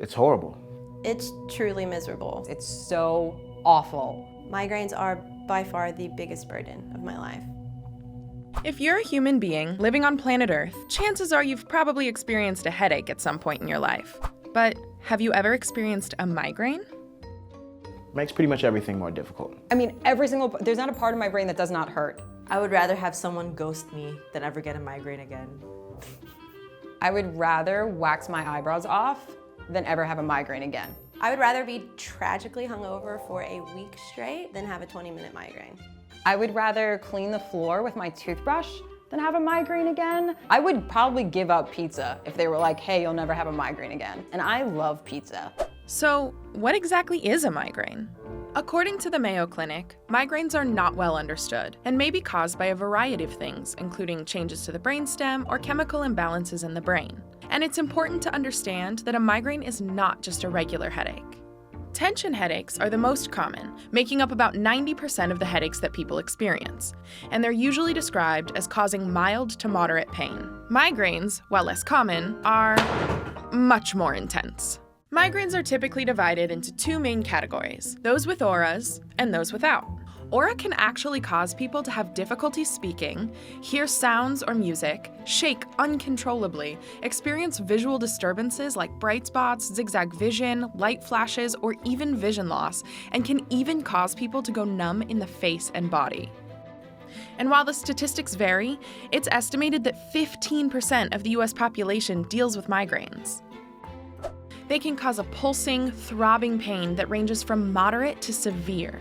It's horrible. It's truly miserable. It's so awful. Migraines are by far the biggest burden of my life. If you're a human being living on planet Earth, chances are you've probably experienced a headache at some point in your life. But have you ever experienced a migraine? Makes pretty much everything more difficult. I mean, there's not a part of my brain that does not hurt. I would rather have someone ghost me than ever get a migraine again. I would rather wax my eyebrows off than ever have a migraine again. I would rather be tragically hungover for a week straight than have a 20-minute migraine. I would rather clean the floor with my toothbrush than have a migraine again. I would probably give up pizza if they were like, hey, you'll never have a migraine again. And I love pizza. So, what exactly is a migraine? According to the Mayo Clinic, migraines are not well understood and may be caused by a variety of things, including changes to the brainstem or chemical imbalances in the brain. And it's important to understand that a migraine is not just a regular headache. Tension headaches are the most common, making up about 90% of the headaches that people experience, and they're usually described as causing mild to moderate pain. Migraines, while less common, are much more intense. Migraines are typically divided into two main categories, those with auras and those without. Aura can actually cause people to have difficulty speaking, hear sounds or music, shake uncontrollably, experience visual disturbances like bright spots, zigzag vision, light flashes, or even vision loss, and can even cause people to go numb in the face and body. And while the statistics vary, it's estimated that 15% of the US population deals with migraines. They can cause a pulsing, throbbing pain that ranges from moderate to severe.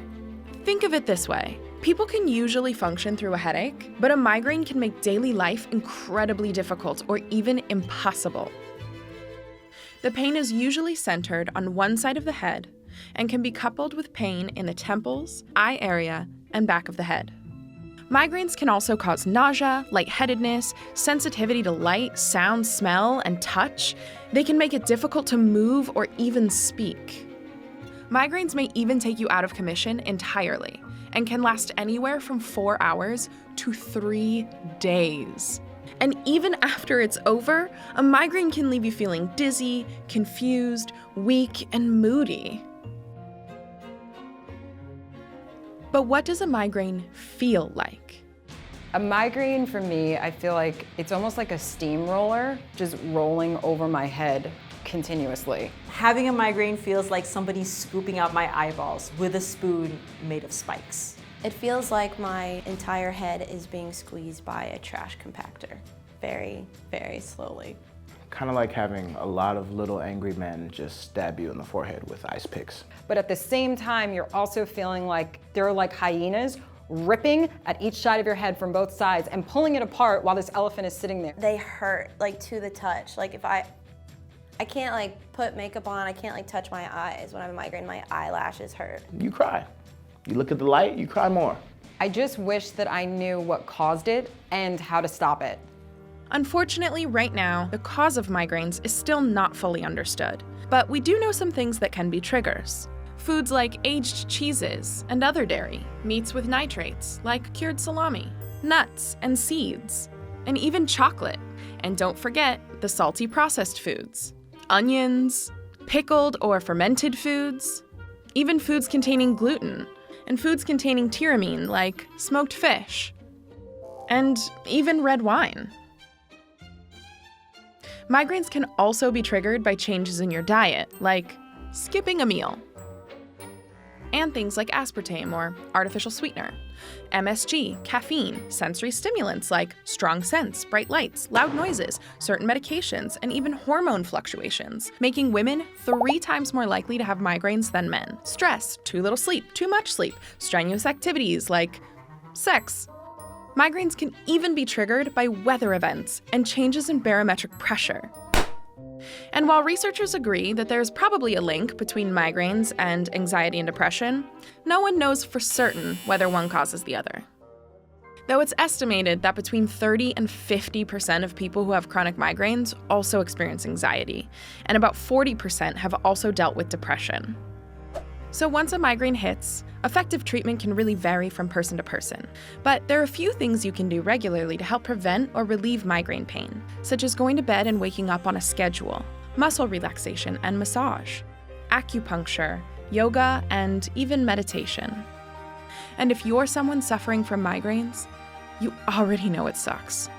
Think of it this way. People can usually function through a headache, but a migraine can make daily life incredibly difficult or even impossible. The pain is usually centered on one side of the head and can be coupled with pain in the temples, eye area, and back of the head. Migraines can also cause nausea, lightheadedness, sensitivity to light, sound, smell, and touch. They can make it difficult to move or even speak. Migraines may even take you out of commission entirely and can last anywhere from 4 hours to 3 days. And even after it's over, a migraine can leave you feeling dizzy, confused, weak, and moody. But what does a migraine feel like? A migraine for me, I feel like it's almost like a steamroller just rolling over my head continuously. Having a migraine feels like somebody's scooping out my eyeballs with a spoon made of spikes. It feels like my entire head is being squeezed by a trash compactor. Very, very slowly. Kind of like having a lot of little angry men just stab you in the forehead with ice picks. But at the same time, you're also feeling like they're like hyenas ripping at each side of your head from both sides and pulling it apart while this elephant is sitting there. They hurt, like to the touch. Like if I can't like put makeup on, I can't like touch my eyes. When I have a migraine, my eyelashes hurt. You cry. You look at the light, you cry more. I just wish that I knew what caused it and how to stop it. Unfortunately, right now, the cause of migraines is still not fully understood. But we do know some things that can be triggers. Foods like aged cheeses and other dairy, meats with nitrates like cured salami, nuts and seeds, and even chocolate. And don't forget the salty processed foods, onions, pickled or fermented foods, even foods containing gluten, and foods containing tyramine like smoked fish, and even red wine. Migraines can also be triggered by changes in your diet, like skipping a meal, and things like aspartame or artificial sweetener, MSG, caffeine, sensory stimulants like strong scents, bright lights, loud noises, certain medications, and even hormone fluctuations, making women 3 times more likely to have migraines than men. Stress, too little sleep, too much sleep, strenuous activities like sex. Migraines can even be triggered by weather events and changes in barometric pressure. And while researchers agree that there's probably a link between migraines and anxiety and depression, no one knows for certain whether one causes the other. Though it's estimated that between 30 and 50% of people who have chronic migraines also experience anxiety, and about 40% have also dealt with depression. So once a migraine hits, effective treatment can really vary from person to person. But there are a few things you can do regularly to help prevent or relieve migraine pain, such as going to bed and waking up on a schedule, muscle relaxation and massage, acupuncture, yoga, and even meditation. And if you're someone suffering from migraines, you already know it sucks.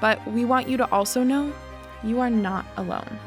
But we want you to also know you are not alone.